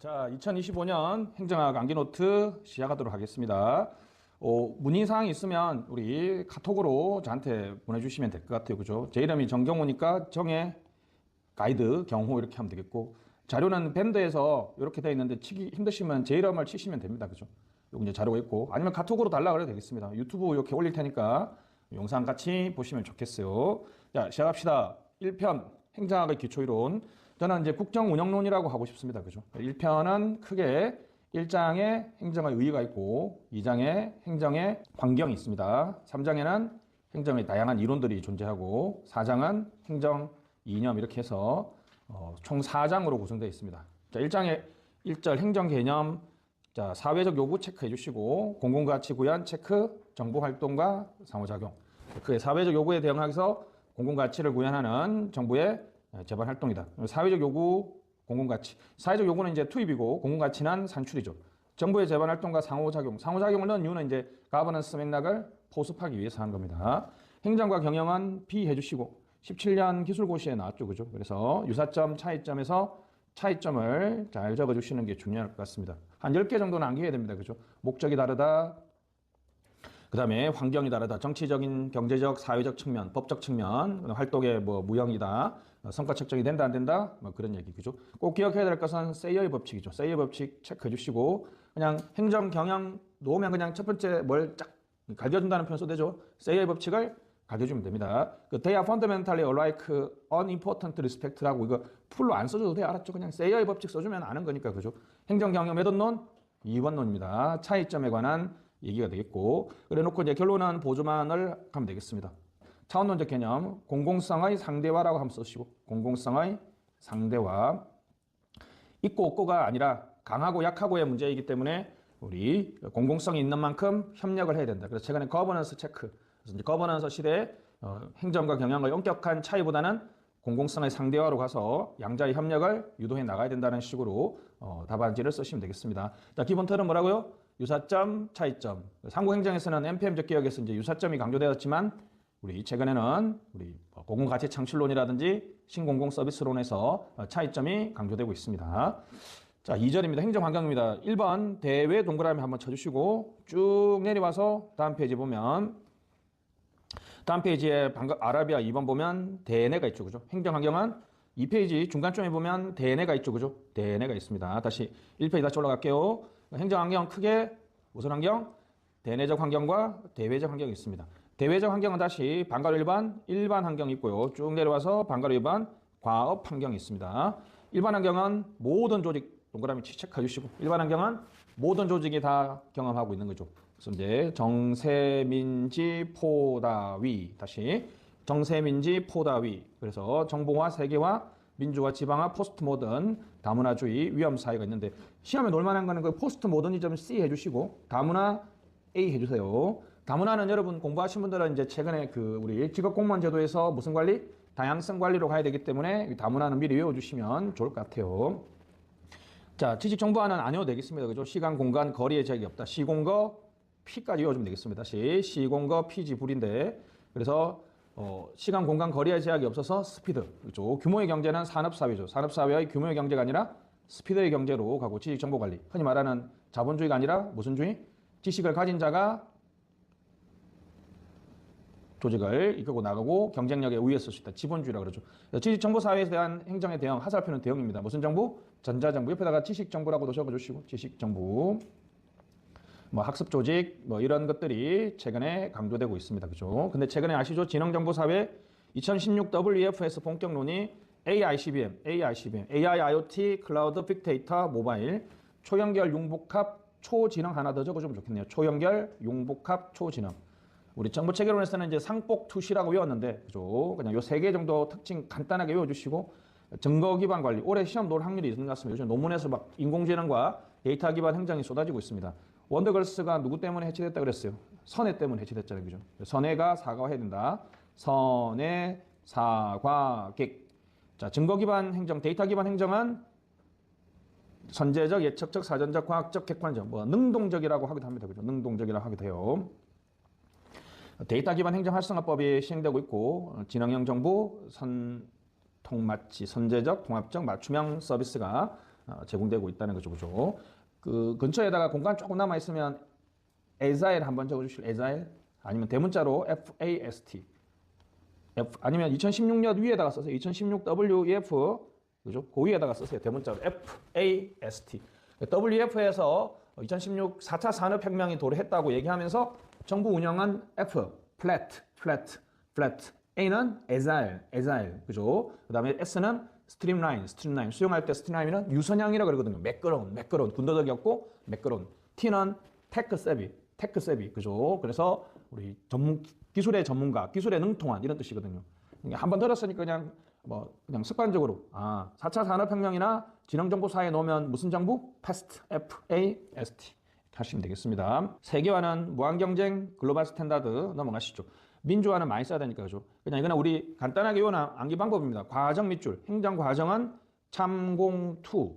자, 2025년 행정학 암기노트 시작하도록 하겠습니다. 문의사항 있으면 우리 카톡으로 저한테 보내주시면 될 것 같아요. 그죠? 제 이름이 정경호니까 정의 가이드 경호 이렇게 하면 되겠고, 자료는 밴드에서 이렇게 되어 있는데 치기 힘드시면 제 이름을 치시면 됩니다. 그죠? 여기 이제 자료가 있고, 아니면 카톡으로 달라 그래도 되겠습니다. 유튜브 이렇게 올릴 테니까 영상 같이 보시면 좋겠어요. 자, 시작합시다. 1편 행정학의 기초이론. 저는 이제 국정운영론이라고 하고 싶습니다. 그죠? 1편은 크게 1장에 행정의 의의가 있고 2장에 행정의 환경이 있습니다. 3장에는 행정의 다양한 이론들이 존재하고 4장은 행정 이념 이렇게 해서 총 4장으로 구성되어 있습니다. 자, 1장에 1절 행정 개념, 자, 사회적 요구 체크해 주시고 공공가치 구현 체크, 정부 활동과 상호작용. 그 사회적 요구에 대응하기위해서 공공가치를 구현하는 정부의 재반 활동이다. 사회적 요구, 공공가치. 사회적 요구는 이제 투입이고 공공가치는 산출이죠. 정부의 재반 활동과 상호작용. 상호작용을 넣은 이유는 이제 가버넌스 맥락을 포섭하기 위해서 한 겁니다. 행정과 경영은 B 해주시고 17년 기술고시에 나왔죠. 그죠? 그래서 유사점, 차이점에서 차이점을 잘 적어주시는 게 중요할 것 같습니다. 한 10개 정도는 암기해야 됩니다. 그죠? 목적이 다르다. 그 다음에 환경이 다르다. 정치적인, 경제적, 사회적 측면, 법적 측면, 활동의 무형이다. 성과 측정이 된다, 안 된다? 그런 얘기, 그죠? 꼭 기억해야 될 것은 세이어의 법칙이죠. 세이어의 법칙 체크해 주시고, 그냥 행정, 경영 놓으면 그냥 첫 번째 뭘 쫙 갈겨준다는 표현 써되죠. 세이어의 법칙을 갈겨주면 됩니다. They are fundamentally alike, unimportant respect라고 이거 풀로 안 써줘도 돼. 알았죠? 그냥 세이어의 법칙 써주면 아는 거니까, 그죠? 행정, 경영, 몇 원론? 2번론입니다. 차이점에 관한 얘기가 되겠고, 그래 놓고 이제 결론은 보조만을 하면 되겠습니다. 차원론적 개념, 공공성의 상대화라고 한번 쓰시고, 공공성의 상대화. 있고 없고가 아니라 강하고 약하고의 문제이기 때문에 우리 공공성이 있는 만큼 협력을 해야 된다. 그래서 최근에 거버넌스 체크, 그래서 이제 거버넌스 시대에 행정과 경영의 엄격한 차이보다는 공공성의 상대화로 가서 양자의 협력을 유도해 나가야 된다는 식으로 답안지를 쓰시면 되겠습니다. 자, 기본 틀은 뭐라고요? 유사점, 차이점. 삼국행정에서는 MPM적 개혁에서 이제 유사점이 강조되었지만 우리 최근에는 우리 공공가치 창출론이라든지 신공공서비스론에서 차이점이 강조되고 있습니다. 자, 2절입니다. 행정환경입니다. 1번 대외 동그라미 한번 쳐주시고 쭉 내려와서 다음 페이지 보면 다음 페이지에 아라비아 2번 보면 대내가 있죠. 그죠? 행정환경은 2페이지 중간쯤에 보면 대내가 있죠. 그죠? 대내가 있습니다. 다시 1페이지 다시 올라갈게요. 행정환경 크게 무슨 환경? 대내적 환경과 대외적 환경이 있습니다. 대외적 환경은 다시 방가로 일반 환경이 있고요. 쭉 내려와서 방가로 일반 과업 환경이 있습니다. 일반 환경은 모든 조직 동그라미 체크해 주시고 일반 환경은 모든 조직이 다 경험하고 있는 거죠. 그래서 이제 정세민지 포다위 다시 정세민지 포다위 그래서 정보화 세계화 민주화 지방화 포스트 모던 다문화주의 위험 사회가 있는데 시험에 놀만한 거는 그 포스트 모더니즘 C 해주시고 다문화 A 해주세요. 다문화는 여러분 공부하신 분들은 이제 최근에 그 우리 직업 공무원 제도에서 무슨 관리? 다양성 관리로 가야 되기 때문에 다문화는 미리 외워주시면 좋을 것 같아요. 자, 지식 정보화는 안 외워도 되겠습니다. 그죠? 시간, 공간, 거리의 제약이 없다. 시공거, P까지 외워주면 되겠습니다. 다시 시공거, P지 불인데 그래서 시간, 공간, 거리의 제약이 없어서 스피드. 그렇죠? 규모의 경제는 산업사회죠. 산업사회의 규모의 경제가 아니라 스피드의 경제로 가고 지식정보관리. 흔히 말하는 자본주의가 아니라 무슨 주의? 지식을 가진 자가 조직을 이끌고 나가고 경쟁력에 우위에 설 수 있다. 지본주의라고 그러죠. 지식정보사회에 대한 행정에 대응, 하살표는 대응입니다. 무슨 정부? 전자정부. 옆에다가 지식정부라고도 적어주시고 지식정부. 학습조직, 이런 것들이 최근에 강조되고 있습니다. 그죠? 근데 최근에 아시죠? 지능정보사회 2016 WEF에서 본격 논의 AICBM, AI, IoT, 클라우드, 빅데이터, 모바일, 초연결, 융복합, 초지능 하나 더 적어주면 좋겠네요. 초연결, 융복합, 초지능. 우리 정보체계론에서는 이제 상복투시라고 외웠는데, 그죠? 그냥 요 3개 정도 특징 간단하게 외워주시고, 증거 기반 관리. 올해 시험 놓을 확률이 있는 것 같습니다. 요즘 논문에서 막 인공지능과 데이터 기반 행정이 쏟아지고 있습니다. 원더걸스가 누구 때문에 해체됐다 그랬어요? 선해 때문에 해체됐잖아요. 그죠? 선해가 사과해야 된다. 선해, 사과, 객. 자, 증거 기반 행정, 데이터 기반 행정은 선제적, 예측적, 사전적, 과학적, 객관적, 능동적이라고 하기도 합니다. 그죠? 능동적이라고 하기도 해요. 데이터 기반 행정 활성화법이 시행되고 있고, 진흥형 정부, 통마치, 선제적, 통합적, 맞춤형 서비스가 제공되고 있다는 거죠. 그죠? 그 근처에다가 공간 조금 남아 있으면 agile 한번 적어주실 agile 아니면 대문자로 FAST 아니면 2016년 위에다가 써서 2016 WEF 그죠? 그 위에다가 쓰세요. 대문자로 FAST. WEF에서 2016 4차 산업혁명이 도래했다고 얘기하면서 정부 운영은 F, flat. A는 agile, 그죠? 그 다음에 S는 streamline. 수용할 때 streamline은 유선형이라고 그러거든요. 매끄러운, 군더더기 없고 매끄러운. T는 tech savvy, 그죠? 그래서 우리 기술의 전문가, 기술에 능통한 이런 뜻이거든요. 한번 들었으니까 그냥 습관적으로 4차 산업혁명이나 지능정보사에 놓으면 무슨 정부? FAST 하시면 되겠습니다. 세계화는 무한경쟁, 글로벌 스탠다드 넘어가시죠. 민주화는 많이 써야 되니까 그죠. 그냥 이거는 우리 간단하게 요한 암기 방법입니다. 과정 밑줄, 행정과정은 참공투,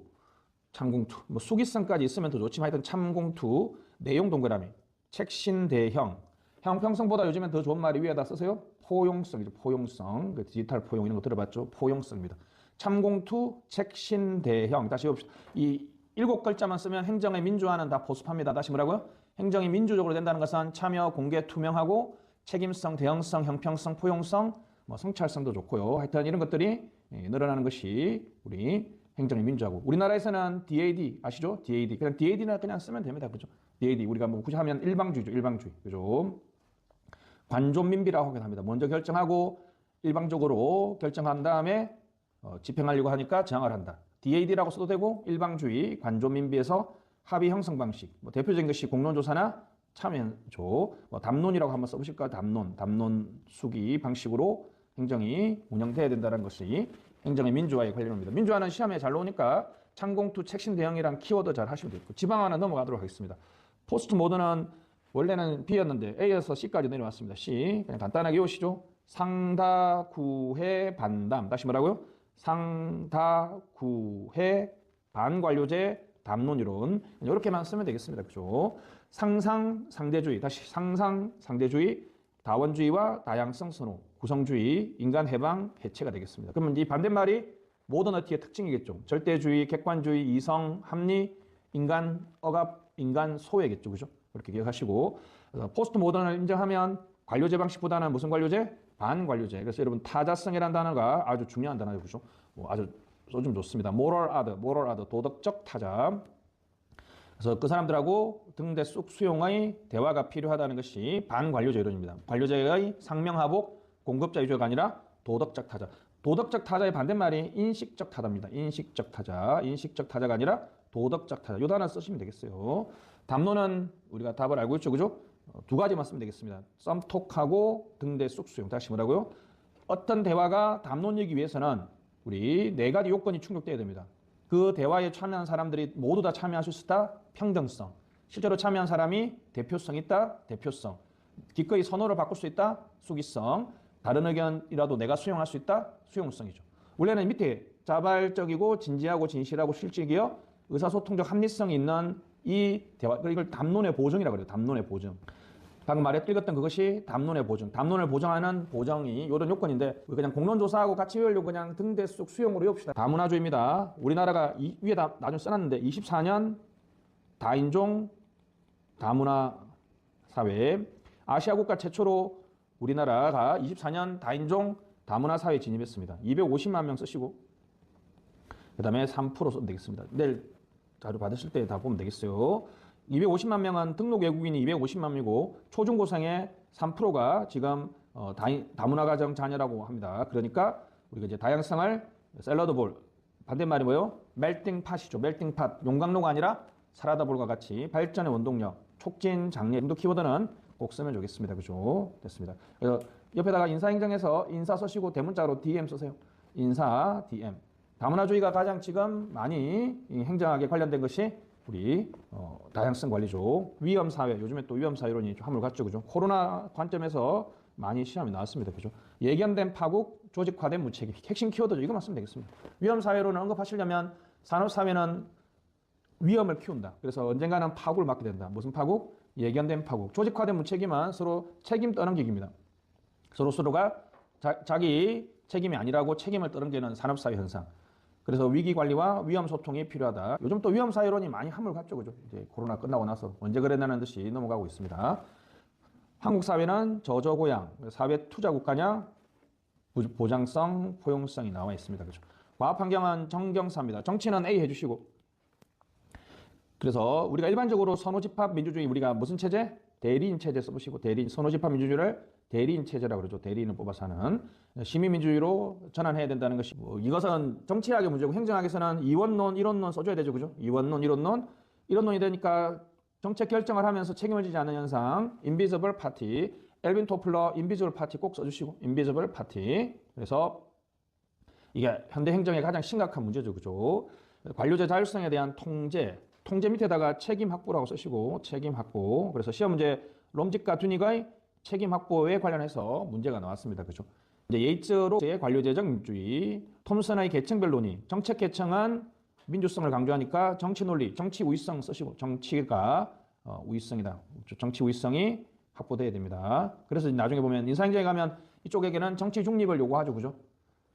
뭐 수기성까지 있으면 더 좋지만 하여튼 참공투, 내용 동그라미, 책신대형, 형평성보다 요즘엔 더 좋은 말이 위에다 쓰세요. 포용성이죠. 포용성. 그 디지털 포용 이런 거 들어봤죠? 포용성입니다. 참공투, 책신대형. 다시 봅시다. 이 7글자만 쓰면 행정의 민주화는 다 보습합니다. 다시 뭐라고요? 행정이 민주적으로 된다는 것은 참여, 공개, 투명하고 책임성, 대형성, 형평성, 포용성, 뭐 성찰성도 좋고요. 하여튼 이런 것들이 늘어나는 것이 우리 행정의 민주화고. 우리나라에서는 DAD 아시죠? DAD. 그냥 DAD나 그냥 쓰면 됩니다. 그죠? DAD 우리가 뭐 굳이 하면 일방주의죠. 일방주의. 그죠? 관존민비라고 하긴 합니다. 먼저 결정하고 일방적으로 결정한 다음에 집행하려고 하니까 저항을 한다. DAD라고 써도 되고 일방주의, 관존민비에서 합의 형성 방식. 뭐 대표적인 것이 공론조사나 참여조, 뭐 담론이라고 한번 써보실까요? 담론 수기 방식으로 행정이 운영돼야 된다는 것이 행정의 민주화에 관련합니다. 민주화는 시험에 잘 나오니까 참공투, 책신 대형이란 키워드 잘 하시면 되고 지방화는 넘어가도록 하겠습니다. 포스트 모드는 원래는 B였는데 A에서 C까지 내려왔습니다. C 그냥 간단하게 외우시죠. 상다, 구해, 반담. 다시 뭐라고요? 상다, 구해, 반관료제, 담론이론 이렇게만 쓰면 되겠습니다. 그죠? 상상, 상대주의. 다시 상상, 상대주의, 다원주의와 다양성 선호, 구성주의, 인간 해방, 해체가 되겠습니다. 그러면 이 반대말이 모더너티의 특징이겠죠. 절대주의, 객관주의, 이성, 합리, 인간 억압, 인간 소외겠죠. 그죠? 그렇게 기억하시고 포스트 모던을 인정하면 관료제 방식보다는 무슨 관료제? 반관료제. 그래서 여러분 타자성이라는 단어가 아주 중요한 단어예요. 그죠? 아주 써주면 좋습니다. moral order, 도덕적 타자. 그래서 그 사람들하고 등대 쑥 수용의 대화가 필요하다는 것이 반관료제 이론입니다. 관료제의 상명하복, 공급자 위주가 아니라 도덕적 타자. 도덕적 타자의 반대말이 인식적 타자입니다. 인식적 타자가 아니라 도덕적 타자. 이 단어 쓰시면 되겠어요. 담론은 우리가 답을 알고 있죠. 그죠? 두 가지만 쓰면 되겠습니다. 썸톡하고 등대 쑥 수용. 다시 뭐라고요? 어떤 대화가 담론이기 위해서는 우리 4가지 요건이 충족돼야 됩니다. 그 대화에 참여한 사람들이 모두 다 참여할 수 있다. 평등성. 실제로 참여한 사람이 대표성 있다. 대표성. 기꺼이 선호를 바꿀 수 있다. 수기성. 다른 의견이라도 내가 수용할 수 있다. 수용성이죠. 원래는 밑에 자발적이고 진지하고 진실하고 실질이요. 의사소통적 합리성이 있는 이 대화, 이걸 담론의 보증이라고 그래요. 담론의 보증. 방금 읽었던 그것이 담론의 보증. 담론을 보정하는 보정이 이런 요건인데 그냥 공론조사하고 같이 외우려고 그냥 등대 쑥 수용으로 외웁시다. 다문화주의입니다. 우리나라가 위에다 나중에 써놨는데 24년 다인종 다문화 사회. 아시아 국가 최초로 우리나라가 24년 다인종 다문화 사회에 진입했습니다. 250만 명 쓰시고 그 다음에 3% 써도 되겠습니다. 내일 자료 받으실 때 다 보면 되겠어요. 250만 명은 등록 외국인이 250만 명이고 초중고생의 3%가 지금 다문화 가정 자녀라고 합니다. 그러니까 우리가 이제 다양성을 샐러드볼 반대말이 뭐예요? 멜팅팟이죠. 멜팅팟. 용광로가 아니라 사라다볼과 같이 발전의 원동력, 촉진, 장려 정도 키워드는 꼭 쓰면 좋겠습니다. 그죠? 됐습니다. 그래서 옆에다가 인사행정에서 인사 쓰시고 대문자로 DM 쓰세요. 인사 DM. 다문화주의가 가장 지금 많이 행정학에 관련된 것이 우리 다양성 관리죠. 위험사회, 요즘에 또 위험사회론이 좀 함을 갖죠. 그죠? 코로나 관점에서 많이 시험이 나왔습니다. 그죠? 예견된 파국, 조직화된 무책임. 핵심 키워드죠. 이거만 쓰면 되겠습니다. 위험사회론을 언급하시려면 산업사회는 위험을 키운다. 그래서 언젠가는 파국을 맞게 된다. 무슨 파국? 예견된 파국. 조직화된 무책임은 서로 책임 떠넘기기입니다. 서로가 자기 책임이 아니라고 책임을 떠넘기는 산업사회 현상. 그래서 위기 관리와 위험 소통이 필요하다. 요즘 또 위험 사회론이 많이 함을 갔죠, 그죠? 이제 코로나 끝나고 나서 언제 그랬냐는 듯이 넘어가고 있습니다. 한국 사회는 저저고양, 사회 투자 국가냐, 보장성, 포용성이 나와 있습니다, 그죠? 과학 환경은 정경사입니다. 정치는 A 해주시고. 그래서 우리가 일반적으로 선호집합 민주주의 우리가 무슨 체제? 대리인 체제 써보시고 대리인 선호집합 민주주의를 대리인 체제라고 그러죠. 대리인을 뽑아서 하는 시민민주주의로 전환해야 된다는 것이 이것은 정치학의 문제고 행정학에서는 이원론, 이론론 써줘야 되죠. 그죠? 이원론, 이론론. 이론론이 되니까 정책 결정을 하면서 책임을 지지 않는 현상 invisible party, 엘빈 토플러 invisible party 꼭 써주시고 invisible party. 그래서 이게 현대 행정의 가장 심각한 문제죠. 그죠? 관료제 자율성에 대한 통제 밑에다가 책임 확보라고 쓰시고 책임 확보. 그래서 시험 문제 롬직과 듀닉의 책임 확보에 관련해서 문제가 나왔습니다. 그죠? 이제 예이츠로의 관료제적 민주주의, 톰슨의 계층별 논의, 정책 계층은 민주성을 강조하니까 정치 논리, 정치 우위성 쓰시고 정치가 우위성이다. 정치 우위성이 확보돼야 됩니다. 그래서 나중에 보면 인사행정에 가면 이쪽에게는 정치 중립을 요구하죠. 그죠?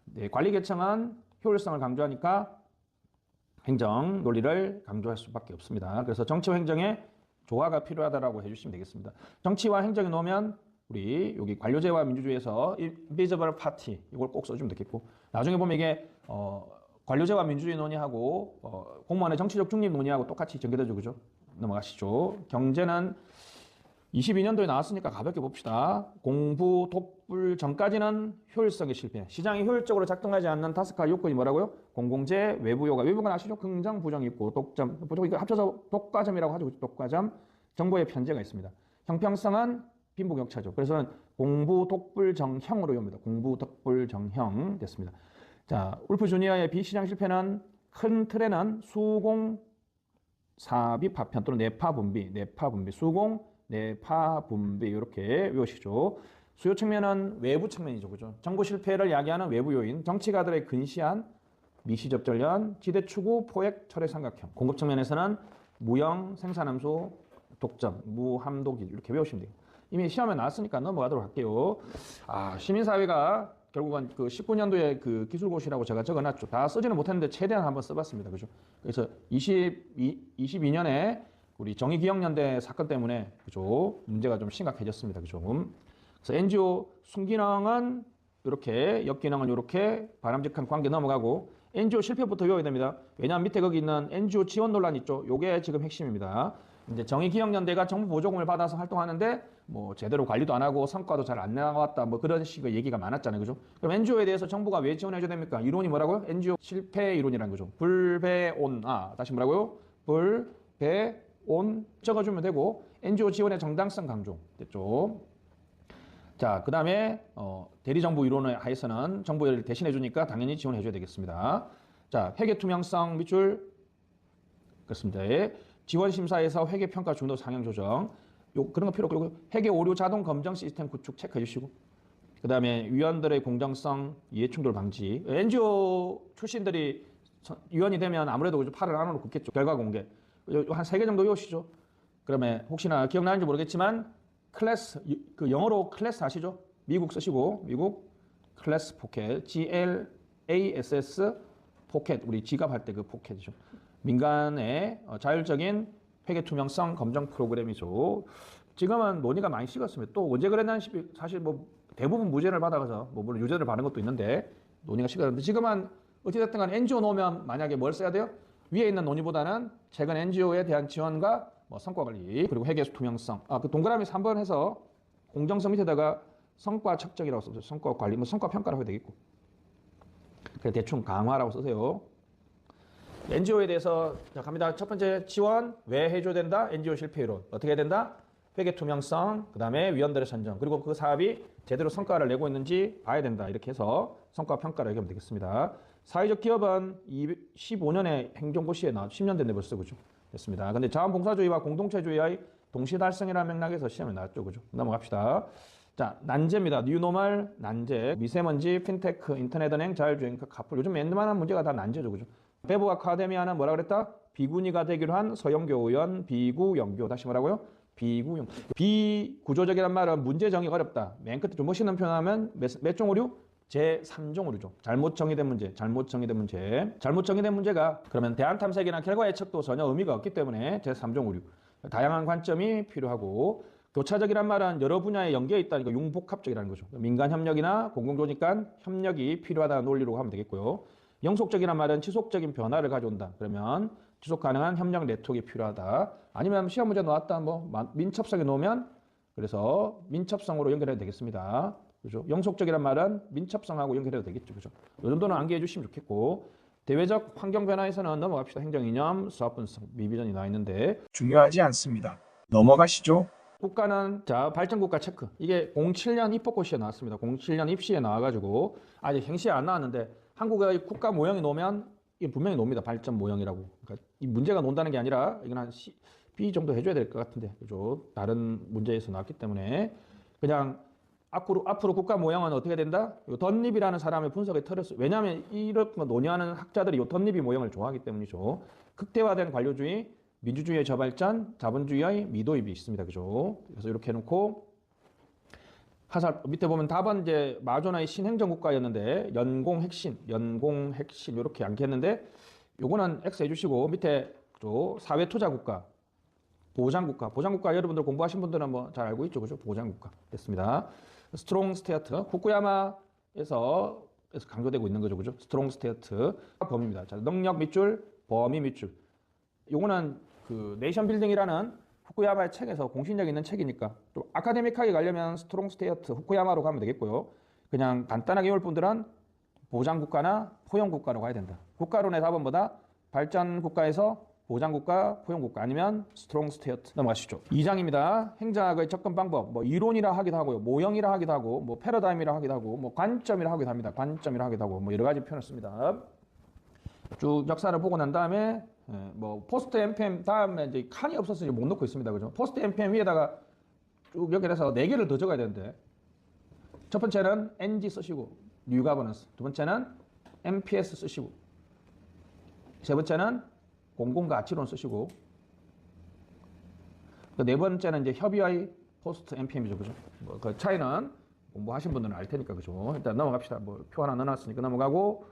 네, 관리 계층은 효율성을 강조하니까 행정 논리를 강조할 수밖에 없습니다. 그래서 정치와 행정의 조화가 필요하다라고 해주시면 되겠습니다. 정치와 행정이 놓으면 우리 여기 관료제와 민주주의에서 invisible party 이걸 꼭 써주면 되겠고 나중에 보면 이게 관료제와 민주주의 논의하고 공무원의 정치적 중립 논의하고 똑같이 전개되죠. 그죠? 넘어가시죠. 경제는 22년도에 나왔으니까 가볍게 봅시다. 공부, 독불 전까지는 효율성의 실패. 시장이 효율적으로 작동하지 않는 5가지 요건이 뭐라고요? 공공재, 외부요가. 외부가 아시죠? 긍정, 부정 있고 독점. 보통 이거 합쳐서 독과점이라고 하죠. 독과점. 정보의 편제가 있습니다. 형평성은 빈부격차죠. 그래서 공부, 독불, 정형으로 이옵니다. 공부, 독불, 정형 됐습니다. 자, 울프 주니어의 비시장 실패는 큰 틀에는 수공, 사비, 파편 또는 내파, 분비, 수공, 내파, 분비 이렇게 외우시죠. 수요 측면은 외부 측면이죠. 그죠? 정부 실패를 야기하는 외부 요인, 정치가들의 근시한 미시접전련, 지대 추구, 포획, 철의 삼각형. 공급 측면에서는 무형, 생산함수, 독점, 무함독일 이렇게 외우시면 돼요. 이미 시험에 나왔으니까 넘어가도록 할게요. 시민사회가 결국은 그 19년도에 그 기술고시라고 제가 적어놨죠. 다 쓰지는 못했는데 최대한 한번 써봤습니다. 그죠? 그래서 22년에 우리 정의기억연대 사건 때문에 그죠? 문제가 좀 심각해졌습니다. 그죠? 그래서 NGO 순기능은 이렇게 역기능은 이렇게 바람직한 관계 넘어가고 NGO 실패부터 외워야 됩니다. 왜냐하면 밑에 거기 있는 NGO 지원 논란 있죠. 요게 지금 핵심입니다. 이제 정의기억연대가 정부 보조금을 받아서 활동하는데 뭐 제대로 관리도 안 하고 성과도 잘 안 나왔다 뭐 그런 식의 얘기가 많았잖아요. 그죠? 그럼 NGO에 대해서 정부가 왜 지원해 줘야 됩니까? 이론이 뭐라고요? NGO 실패 이론이라는 거죠. 불배온 다시 뭐라고요? 불배온 적어주면 되고 NGO 지원의 정당성 강조 됐죠. 자, 그 다음에 대리정부 이론에 하에서는 정부를 대신해 주니까 당연히 지원해 줘야 되겠습니다. 자, 회계 투명성 밑줄 그렇습니다. 지원심사에서 회계평가 중도 상향 조정 그런 거 필요 없고 회계 오류 자동 검정 시스템 구축 체크해 주시고 그 다음에 위원들의 공정성 이해충돌 방지 NGO 출신들이 위원이 되면 아무래도 팔을 안 놓고 있겠죠. 결과 공개 한 3개 정도 외우시죠. 그러면 혹시나 기억나는지 모르겠지만 클래스 그 영어로 클래스 아시죠? 미국 쓰시고 미국 클래스 포켓 GLASS 포켓 우리 지갑할 때 그 포켓이죠. 민간의 자율적인 회계 투명성 검정 프로그램이죠. 지금은 논의가 많이 식었습니다. 또 언제 그랬나는 사실 뭐 대부분 무죄를 받아서 뭐 물론 유죄를 받은 것도 있는데 논의가 식었는데 지금은 어찌됐든 간 NGO 놓으면 만약에 뭘 써야 돼요? 위에 있는 논의보다는 최근 NGO에 대한 지원과 뭐 성과 관리 그리고 회계 투명성 그 동그라미 3번 해서 공정성 밑에다가 성과 측정이라고 써서 성과 관리 뭐 성과 평가라고 해야 되겠고 그래 대충 강화라고 쓰세요. NGO에 대해서 자 갑니다. 첫 번째 지원 왜 해줘야 된다? NGO 실패 이론 어떻게 해야 된다? 회계 투명성 그 다음에 위원들의 선정 그리고 그 사업이 제대로 성과를 내고 있는지 봐야 된다. 이렇게 해서 성과 평가를 얘기하면 되겠습니다. 사회적 기업은 15년에 행정고시에 나왔죠. 10년 됐네 벌써 그죠? 됐습니다. 근데 자원봉사주의와 공동체주의의 동시달성이라는 맥락에서 시험에 나왔죠. 그죠? 넘어갑시다. 자, 난제입니다. 뉴노멀, 난제, 미세먼지, 핀테크, 인터넷은행, 자율주행, 카풀. 요즘 웬만한 문제가 다 난제죠. 그죠? 배부 아카데미아는 뭐라 그랬다? 비군이가 되기로 한 서영교의원, 비구영교. 다시 뭐라고요? 비구영. 비구조적이란 말은 문제 정의가 어렵다. 맨 끝에 좀 멋있는 표현하면 몇 종 오류? 제3종으로죠. 잘못 정의된 문제, 잘못 정의된 문제. 잘못 정의된 문제가 그러면 대안탐색이나 결과 예측도 전혀 의미가 없기 때문에 제3종 오류. 다양한 관점이 필요하고 교차적이란 말은 여러 분야에 연계해 있다니까 융복합적이라는 거죠. 민간 협력이나 공공조직 간 협력이 필요하다는 논리로 하면 되겠고요. 영속적이란 말은 지속적인 변화를 가져온다. 그러면 지속 가능한 협력 네트워크가 필요하다. 아니면 시험 문제 나왔다. 뭐 민첩성에 놓으면 그래서 민첩성으로 연결해도 되겠습니다. 그죠? 영속적이란 말은 민첩성하고 연결해도 되겠죠. 그죠? 이 정도는 암기해 주시면 좋겠고 대외적 환경 변화에서는 넘어갑시다. 행정이념, 수학분석, 미비전이 나와 있는데 중요하지 않습니다. 넘어가시죠. 국가는 자 발전국가 체크 이게 07년 입법고시에 나왔습니다. 07년 입시에 나와가지고 아직 행시에 안 나왔는데 한국의 국가 모형이 놓으면 이게 분명히 놉니다. 발전 모형이라고. 그러니까 이 문제가 논다는 게 아니라 이건 한 B 정도 해줘야 될 것 같은데 그죠? 다른 문제에서 나왔기 때문에 그냥 앞으로 국가 모형은 어떻게 된다? 요 덧립이라는 사람의 분석의 틀을 왜냐하면 이런 거 논의하는 학자들이 요 덧립이 모형을 좋아하기 때문이죠. 극대화된 관료주의, 민주주의의 저발전, 자본주의의 미도입이 있습니다. 그죠? 그래서 이렇게 해놓고 하살 밑에 보면 답은 이제 마존의 신행정국가였는데 연공 핵심 이렇게 암기했는데 요거는 X 해주시고 밑에 그죠? 사회투자국가, 보장국가 여러분들 공부하신 분들은 뭐 잘 알고 있죠, 그죠? 보장국가 됐습니다. 스트롱 스테이트 후쿠야마에서 강조되고 있는 거죠, 그죠? 스트롱 스테이트 범위입니다. 자, 능력 밑줄, 범위 밑줄. 요거는 그 네이션 빌딩이라는 후쿠야마의 책에서 공신력 있는 책이니까 좀 아카데믹하게 가려면 스트롱 스테이트 후쿠야마로 가면 되겠고요. 그냥 간단하게 외울 분들은 보장국가나 포용국가로 가야 된다. 국가론의 답은 뭐다? 발전국가에서 보장국가, 포용국가 아니면 스트롱 스테이트 넘어가시죠. 2장입니다. 행정학의 접근 방법, 뭐 이론이라 하기도 하고요, 모형이라 하기도 하고, 뭐 패러다임이라 하기도 하고, 뭐 관점이라 하기도 합니다. 관점이라 하기도 하고, 뭐 여러 가지 표현을 씁니다. 쭉 역사를 보고 난 다음에 뭐 포스트 NPM 다음에 이제 칸이 없어서 못 넣고 있습니다. 그죠? 포스트 NPM 위에다가 쭉 연결해서 4개를 더 적어야 되는데 첫 번째는 NG 쓰시고 뉴 가버넌스, 두 번째는 MPS 쓰시고 세 번째는 공공가치론 쓰시고 네 번째는 이제 협의의 포스트 NPM이죠. 그죠? 뭐 그 차이는 공부하신 분들은 알 테니까 그죠? 일단 넘어갑시다. 뭐 표 하나 넣어놨으니까 넘어가고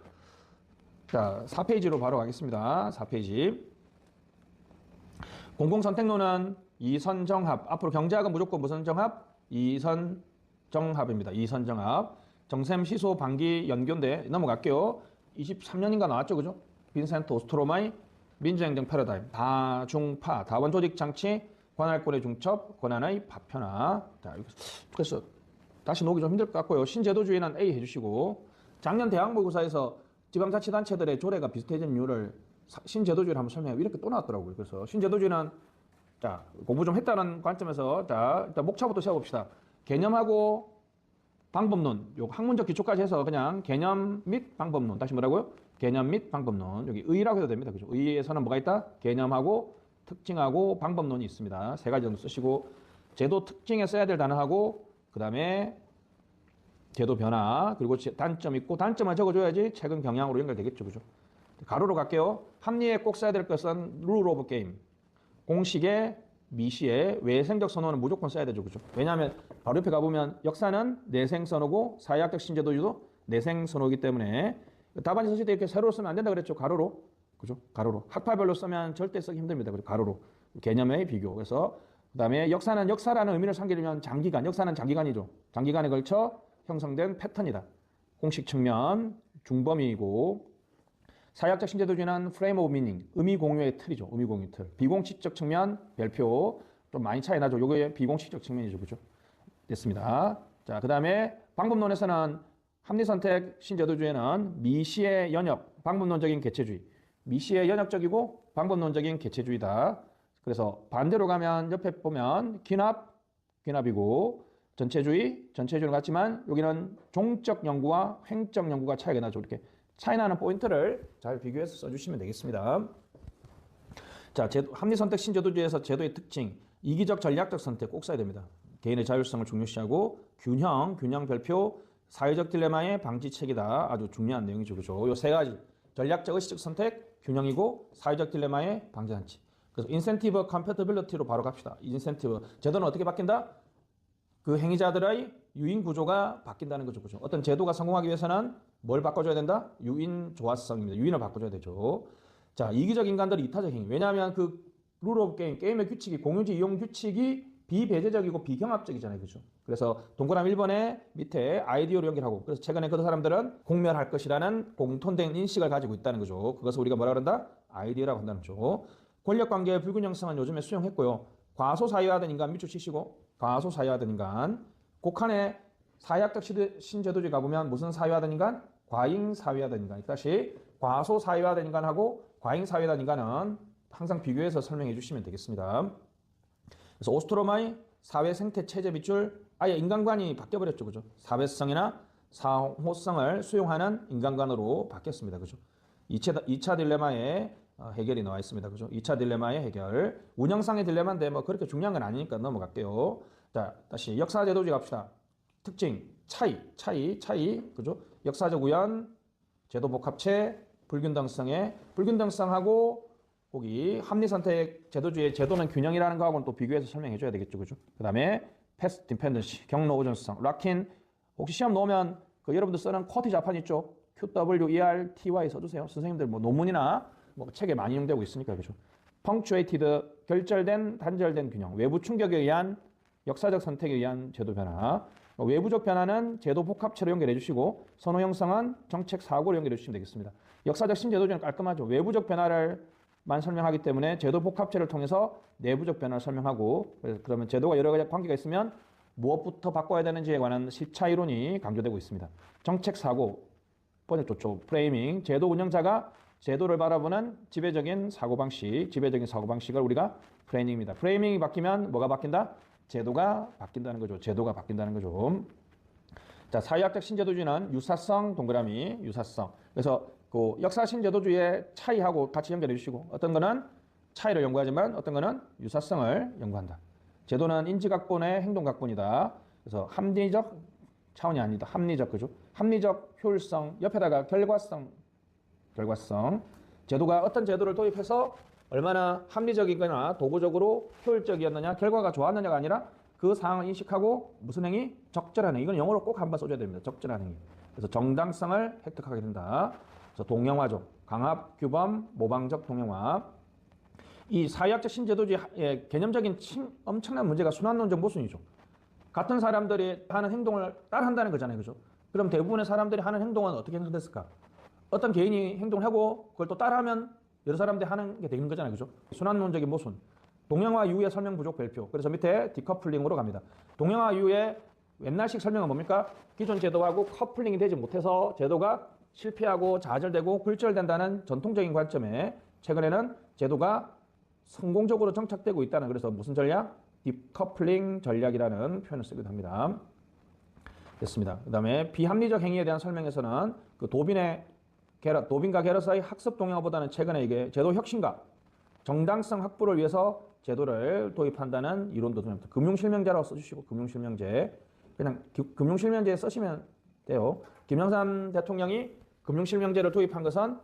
자, 4페이지로 바로 가겠습니다. 4페이지. 공공선택론은 이선정합. 앞으로 경제학은 무조건 무슨 정합? 이선정합입니다. 이선정합. 정셈, 시소, 방기, 연교인데 넘어갈게요. 23년인가 나왔죠. 그죠? 빈센트 오스트로마의 민주행정 패러다임. 다중파, 다원조직장치, 관할권의 중첩, 권한의 파편화. 자, 그래서 다시 놓기 좀 힘들 것 같고요. 신제도주의는 A 해주시고 작년 대학 모의고사에서 지방자치단체들의 조례가 비슷해진 이유를 신제도주의를 한번 설명해. 이렇게 또 나왔더라고요. 그래서 신제도주의는 자 공부 좀 했다는 관점에서 자 일단 목차부터 세워봅시다. 개념하고 방법론, 요 학문적 기초까지 해서 그냥 개념 및 방법론. 다시 뭐라고요? 개념 및 방법론. 여기 의라고 해도 됩니다. 그죠? 의에서는 뭐가 있다? 개념하고 특징하고 방법론이 있습니다. 3가지 정도 쓰시고 제도 특징에 써야 될 단어하고 그 다음에 제도 변화 그리고 단점 있고 단점을 적어줘야지 최근 경향으로 연결되겠죠. 그죠? 가로로 갈게요. 합리에 꼭 써야 될 것은 룰 오브 게임. 공식에 미시에 외생적 선호는 무조건 써야 되죠. 그죠? 왜냐하면 바로 옆에 가보면 역사는 내생 선호고 사회학적 신제도주도 내생 선호이기 때문에 답안지 쓰실 때 이렇게 세로로 쓰면 안 된다 그랬죠. 가로로. 그죠? 가로로. 학파별로 쓰면 절대 쓰기 힘듭니다. 그죠? 가로로. 개념의 비교. 그래서 그다음에 역사는 역사라는 의미를 삼기려면 장기간. 역사는 장기간이죠. 장기간에 걸쳐 형성된 패턴이다. 공식 측면 중범위이고 사회학적 신제도주의는 프레임 오브 미닝, 의미 공유의 틀이죠. 의미 공유 틀. 비공식적 측면 별표 좀 많이 차이 나죠. 요게 비공식적 측면이죠. 그죠? 됐습니다. 자, 그다음에 방법론에서는 합리선택 신제도주의는 미시의 연역, 방법론적인 개체주의. 미시의 연역적이고 방법론적인 개체주의다. 그래서 반대로 가면 옆에 보면 귀납이고 전체주의는 같지만 여기는 종적 연구와 횡적 연구가 차이가 나죠. 이렇게 차이 나는 포인트를 잘 비교해서 써주시면 되겠습니다. 자, 합리선택 신제도주의에서 제도의 특징, 이기적 전략적 선택 꼭 써야 됩니다. 개인의 자율성을 중요시하고 균형 별표, 사회적 딜레마의 방지책이다. 아주 중요한 내용이죠. 그죠? 요 3가지 전략적 의식적 선택, 균형이고 사회적 딜레마의 방지장치. 그래서 인센티브 컴패티빌리티로 바로 갑시다. 인센티브 제도는 어떻게 바뀐다? 그 행위자들의 유인 구조가 바뀐다는 거죠. 그죠? 어떤 제도가 성공하기 위해서는 뭘 바꿔줘야 된다? 유인 조화성입니다. 유인을 바꿔줘야 되죠. 자, 이기적 인간들의 이타적 행위. 왜냐하면 그 룰 오브 게임, 게임의 규칙이, 공유지 이용 규칙이 비배제적이고 비경합적이잖아요. 그죠? 그래서 동그라미 1번에 밑에 아이디어로 연결하고, 그래서 최근에 그 사람들은 공멸할 것이라는 공통된 인식을 가지고 있다는 거죠. 그것을 우리가 뭐라 그런다? 아이디어라고 한다는 거죠. 권력관계의 불균형성은 요즘에 수용했고요. 과소사회화된 인간 밑줄 치시고, 과소사회화된 인간. 곡한의 사회학적 신제도주의 가보면 무슨 사회화된 인간? 과잉사회화된 인간. 다시 과소사회화된 인간하고 과잉사회화된 인간은 항상 비교해서 설명해 주시면 되겠습니다. 그래서 오스트로마의 사회 생태 체제 밑줄, 아예 인간관이 바뀌어버렸죠. 그죠? 사회성이나 상호성을 수용하는 인간관으로 바뀌었습니다. 그죠? 2차 딜레마의 해결이 나와 있습니다. 그죠? 2차 딜레마의 해결. 운영상의 딜레마인데 뭐 그렇게 중요한 건 아니니까 넘어갈게요. 자, 다시 역사제도주의 갑시다. 특징, 차이. 그죠? 역사적 우연, 제도 복합체, 불균등성하고 거기 합리선택 제도주의 제도는 균형이라는 거하고는 또 비교해서 설명해 줘야 되겠죠. 그죠? 그 다음에 패스 디펜던시, 경로 오전성, 락인. 혹시 시험 놓으면 그 여러분들 쓰는 쿼티 자판 있죠? QWERTY 써주세요. 선생님들 뭐 논문이나 뭐 책에 많이 이용되고 있으니까. 그죠? 펑추에이티드, 결절된, 단절된 균형, 외부 충격에 의한 역사적 선택에 의한 제도 변화. 외부적 변화는 제도 복합체로 연결해 주시고, 선호 형성은 정책 사고로 연결해 주시면 되겠습니다. 역사적 신제도주의는 깔끔하죠. 외부적 변화를만 설명하기 때문에 제도 복합체를 통해서 내부적 변화를 설명하고, 그러면 제도가 여러 가지 관계가 있으면 무엇부터 바꿔야 되는지에 관한 시차 이론이 강조되고 있습니다. 정책 사고, 번역 좋죠. 프레이밍, 제도 운영자가 제도를 바라보는 지배적인 사고방식을 우리가 프레이밍입니다. 프레이밍이 바뀌면 뭐가 바뀐다? 제도가 바뀐다는 거죠. 자, 사회학적 신제도주의는 유사성, 동그라미, 유사성. 그래서 그 역사 신제도주의의 차이하고 같이 연결해 주시고, 어떤 거는 차이를 연구하지만 어떤 거는 유사성을 연구한다. 제도는 인지각본의 행동각본이다. 그래서 합리적 차원이 아니다. 합리적, 그죠? 합리적 효율성, 옆에다가 결과성. 제도가 어떤 제도를 도입해서 얼마나 합리적이거나 도구적으로 효율적이었느냐, 결과가 좋았느냐가 아니라 그 상황을 인식하고 무슨 행위? 적절한 행위. 이건 영어로 꼭 한번 써줘야 됩니다. 적절한 행위. 그래서 정당성을 획득하게 된다. 그래서 동형화죠. 강압, 규범, 모방적 동형화. 이 사회학적 신제도주의의 개념적인 엄청난 문제가 순환론적 모순이죠. 같은 사람들이 하는 행동을 따라한다는 거잖아요. 그죠? 그럼 대부분의 사람들이 하는 행동은 어떻게 생각됐을까? 어떤 개인이 행동을 하고 그걸 또 따라하면 여러 사람들이 하는 게 되는 거잖아요. 그죠? 순환론적인 모순. 동영화 이후의 설명 부족 별표. 그래서 밑에 디커플링으로 갑니다. 동영화 이후에 옛날식 설명은 뭡니까? 기존 제도하고 커플링이 되지 못해서 제도가 실패하고 좌절되고 굴절된다는 전통적인 관점에 최근에는 제도가 성공적으로 정착되고 있다는, 그래서 무슨 전략? 디커플링 전략이라는 표현을 쓰기도 합니다. 됐습니다. 그 다음에 비합리적 행위에 대한 설명에서는 그 도빈과 게럿의 학습 동향보다는 최근에 이게 제도 혁신과 정당성 확보를 위해서 제도를 도입한다는 이론도 듭니다. 금융실명제라고 써주시고, 금융실명제. 그냥 금융실명제 쓰시면 돼요. 김영삼 대통령이 금융실명제를 도입한 것은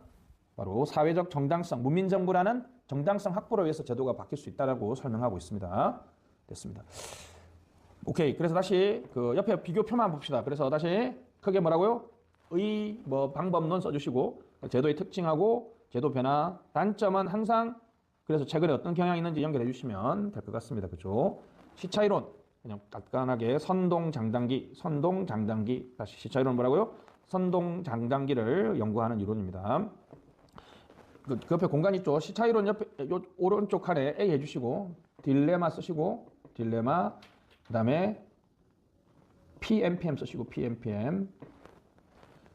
바로 사회적 정당성, 문민정부라는 정당성 확보를 위해서 제도가 바뀔 수 있다고 설명하고 있습니다. 됐습니다. 오케이. 그래서 다시 그 옆에 비교표만 봅시다. 그래서 다시 크게 뭐라고요? 방법론 써주시고, 제도의 특징하고 제도 변화, 단점은 항상, 그래서 최근에 어떤 경향이 있는지 연결해 주시면 될 것 같습니다. 그죠? 시차이론, 그냥 간단하게 선동장단기, 다시 시차이론 뭐라고요? 선동장단기를 연구하는 이론입니다. 그 옆에 공간 있죠? 시차이론 옆에 오른쪽 칸에 A 해주시고, 딜레마 쓰시고, 그 다음에 PMPM 쓰시고, PMPM.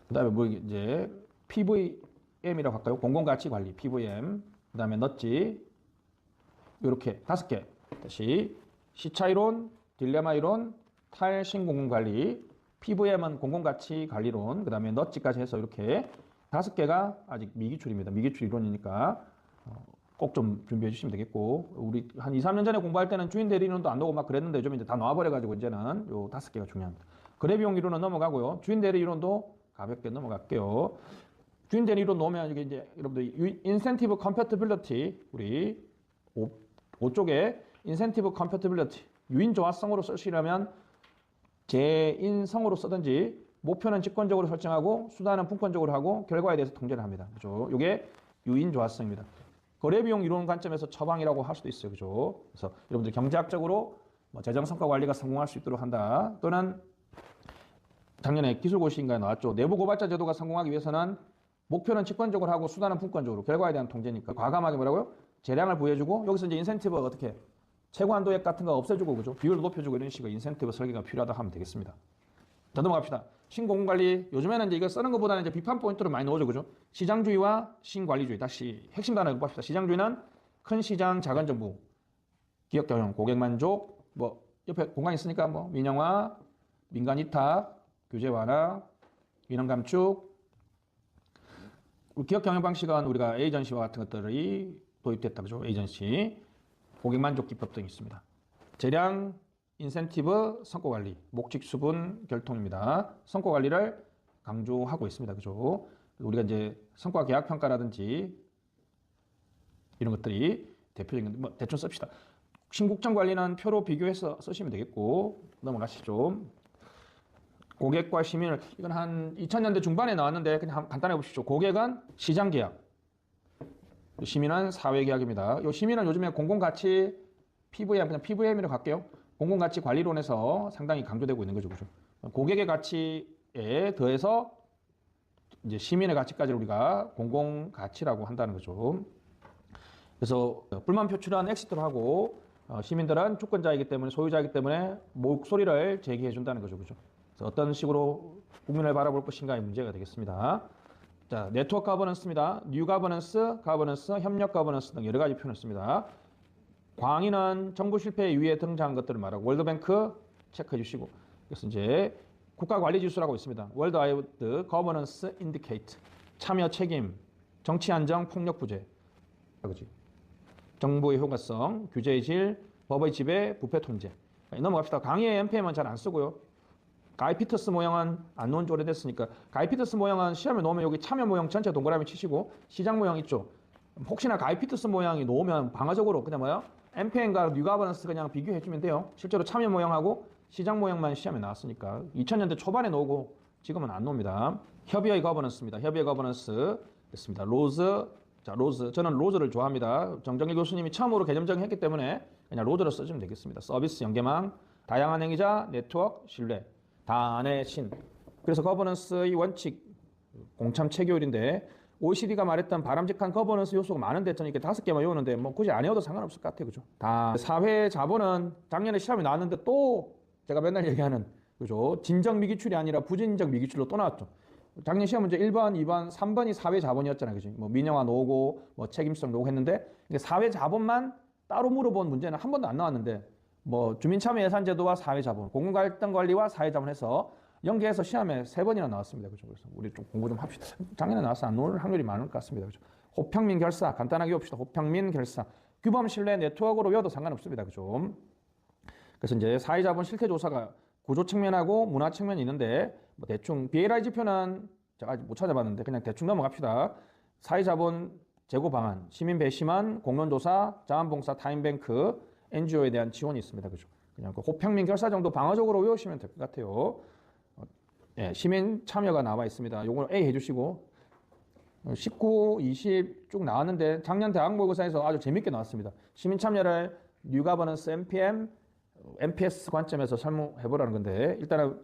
그 다음에 뭐 이제 PVM이라고 할까요? 공공가치관리, PVM. 그 다음에 넛지. 이렇게 5개. 다시 시차이론, 딜레마이론, 탈신공공관리, PVM은 공공가치관리론, 그 다음에 넛지까지 해서 이렇게 5개가 아직 미기출입니다. 미기출 이론이니까 꼭 좀 준비해 주시면 되겠고, 우리 한 2, 3년 전에 공부할 때는 주인 대리론도 안 나오고 막 그랬는데 요즘 이제 다 나와버려가지고 이제는 요 5개가 중요합니다. 거래비용 이론은 넘어가고요. 주인 대리 이론도 가볍게 넘어갈게요. 주인 대리 이론 놓으면 이게 이제 여러분들 인센티브 컴패티빌리티, 우리 5쪽에 인센티브 컴패티빌리티, 유인 조화성으로 쓰시려면 제인성으로 쓰든지 목표는 직권적으로 설정하고 수단은 분권적으로 하고 결과에 대해서 통제를 합니다. 그죠? 이게 유인 조화성입니다. 거래 비용 이론 관점에서 처방이라고 할 수도 있어요. 그죠? 그래서 여러분들 경제학적으로 뭐 재정 성과 관리가 성공할 수 있도록 한다. 또는 작년에 기술고시인가에 나왔죠. 내부 고발자 제도가 성공하기 위해서는 목표는 직권적으로 하고 수단은 분권적으로 결과에 대한 통제니까 과감하게 뭐라고요? 재량을 부여해주고 여기서 이제 인센티브가 어떻게 최고 한도액 같은 거 없애주고 그죠? 비율을 높여주고 이런 식의 인센티브 설계가 필요하다 하면 되겠습니다. 자, 넘어갑시다. 신공공관리 요즘에는 이제 이거 쓰는 것보다는 이제 비판 포인트를 많이 넣어줘 그죠? 시장주의와 신관리주의 다시 핵심 단어 봅시다. 시장주의는 큰 시장 작은 정부 기업 경영 고객 만족 뭐 옆에 공간 있으니까 뭐 민영화 민간 위탁 규제 완화 민원 감축 기업 경영 방식은 우리가 에이전시와 같은 것들이 도입됐다 그죠? 에이전시 고객 만족 기법 등이 있습니다. 재량 인센티브 성과 관리 목적 수분 결통입니다. 성과 관리를 강조하고 있습니다. 그죠? 우리가 이제 성과 계약 평가라든지 이런 것들이 대표적인 뭐 대충 씁시다. 신국정 관리는 표로 비교해서 쓰시면 되겠고 넘어가시죠. 고객과 시민을 이건 한 2000년대 중반에 나왔는데 그냥 간단하게 보십시오. 고객은 시장 계약, 시민은 사회 계약입니다. 요 시민은 요즘에 공공가치 PVM 그냥 PVM으로 갈게요. 공공가치 관리론에서 상당히 강조되고 있는 거죠. 그죠? 고객의 가치에 더해서 이제 시민의 가치까지 우리가 공공가치라고 한다는 거죠. 그래서 불만 표출한 엑시트로 하고 시민들은 주권자이기 때문에 소유자이기 때문에 목소리를 제기해 준다는 거죠. 그죠? 그래서 어떤 식으로 국민을 바라볼 것인가의 문제가 되겠습니다. 자, 네트워크 가버넌스입니다. 뉴 가버넌스, 협력 가버넌스 등 여러 가지 표현을 씁니다. 광의는 정부 실패 이후에 등장한 것들을 말하고 월드뱅크 체크해 주시고 그래서 이제 국가 관리 지수라고 있습니다. 월드 와이드 거버넌스 인디케이트 참여 책임, 정치 안정, 폭력 부재, 그렇지? 정부의 효과성, 규제의 질, 법의 지배, 부패 통제. 넘어갑시다. 강의의 NPM은 잘 안 쓰고요. 가이피터스 모형은 안 놓은 지 오래됐으니까 가이피터스 모형은 시험에 놓으면 여기 참여 모형 전체 동그라미 치시고 시장 모형 있죠. 혹시나 가이피터스 모양이 놓으면 방어적으로 그냥 뭐야? NPM과 뉴가버넌스 그냥 비교해주면 돼요. 실제로 참여 모형하고 시장 모형만 시험에 나왔으니까 2000년대 초반에 놓고 지금은 안 놓습니다. 협의의 거버넌스입니다. 협의의 거버넌스 됐습니다. 로즈, 자 로즈 저는 로즈를 좋아합니다. 정정일 교수님이 처음으로 개념 정의했기 때문에 그냥 로즈를 써주면 되겠습니다. 서비스 연계망, 다양한 행위자, 네트워크, 신뢰, 다안의 신. 그래서 거버넌스의 원칙 공참 체계율인데 OECD가 말했던 바람직한 거버넌스 요소가 많은데 저는 이렇게 5개만 외우는데 뭐 굳이 안 외워도 상관없을 것 같아요. 그죠? 다 사회 자본은 작년에 시험에 나왔는데 또 제가 맨날 얘기하는 그죠? 진정 미기출이 아니라 부진적 미기출로 또 나왔죠. 작년 시험 문제 1번, 2번, 3번이 사회 자본이었잖아요. 그죠? 뭐 민영화 노고, 뭐 책임성 노고 했는데 사회 자본만 따로 물어본 문제는 한 번도 안 나왔는데 뭐 주민참여예산제도와 사회자본, 공공갈등 관리와 사회자본 해서 연계해서 시험에 3번이나 나왔습니다. 그죠? 그래서 우리 좀 공부 좀 합시다. 작년에 나와서 안 나올 확률이 많을 것 같습니다. 그죠? 호평민 결사, 간단하게 외웁시다. 호평민 결사. 규범 신뢰 네트워크로 외워도 상관없습니다. 그죠? 그래서 이제 사회자본 실태조사가 구조 측면하고 문화 측면이 있는데 뭐 대충 BLI 지표는 제가 아직 못 찾아봤는데 그냥 대충 넘어갑시다. 사회자본 제고 방안, 시민 배심원, 공론조사, 자원봉사, 타임뱅크, NGO에 대한 지원이 있습니다. 그죠? 그냥 그 호평민 결사 정도 방어적으로 외우시면 될 것 같아요. 예, 시민 참여가 나와 있습니다. 요걸 A 해주시고 19, 20 쭉 나왔는데 작년 대학 모의고사에서 아주 재밌게 나왔습니다. 시민 참여를 뉴 가버넌스 NPM, MPS 관점에서 설명해보라는 건데 일단은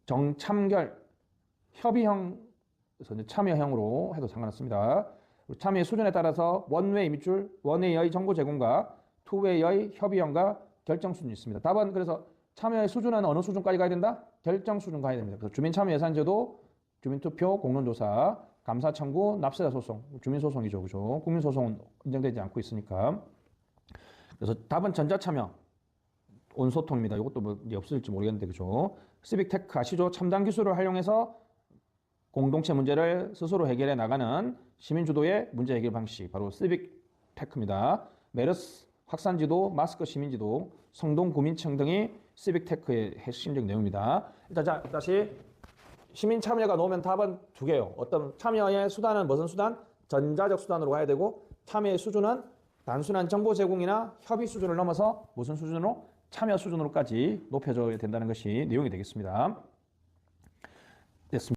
정참결 협의형에서 참여형으로 해도 상관없습니다. 참여의 수준에 따라서 원웨이 밑줄, 원웨이의 정보 제공과 투웨이의 협의형과 결정 수준이 있습니다. 답은 그래서 참여의 수준은 어느 수준까지 가야 된다? 결정 수준 가야 됩니다. 그래서 주민참여예산제도, 주민투표, 공론조사, 감사 청구, 납세자 소송, 주민소송이죠. 그죠? 국민소송은 인정되지 않고 있으니까. 그래서 답은 전자참여, 온소통입니다. 이것도 뭐 없을지 모르겠는데, 그죠? 시빅테크 아시죠? 첨단 기술을 활용해서 공동체 문제를 스스로 해결해 나가는 시민주도의 문제 해결 방식, 바로 시빅테크입니다. 메르스 확산지도, 마스크 시민지도, 성동 구민청 등이 시빅테크의 핵심적 내용입니다. 일단 자, 다시 시민 참여가 나오면 답은 2개예요. 어떤 참여의 수단은 무슨 수단? 전자적 수단으로 가야 되고 참여의 수준은 단순한 정보 제공이나 협의 수준을 넘어서 무슨 수준으로? 참여 수준으로까지 높여줘야 된다는 것이 내용이 되겠습니다. 됐습니다.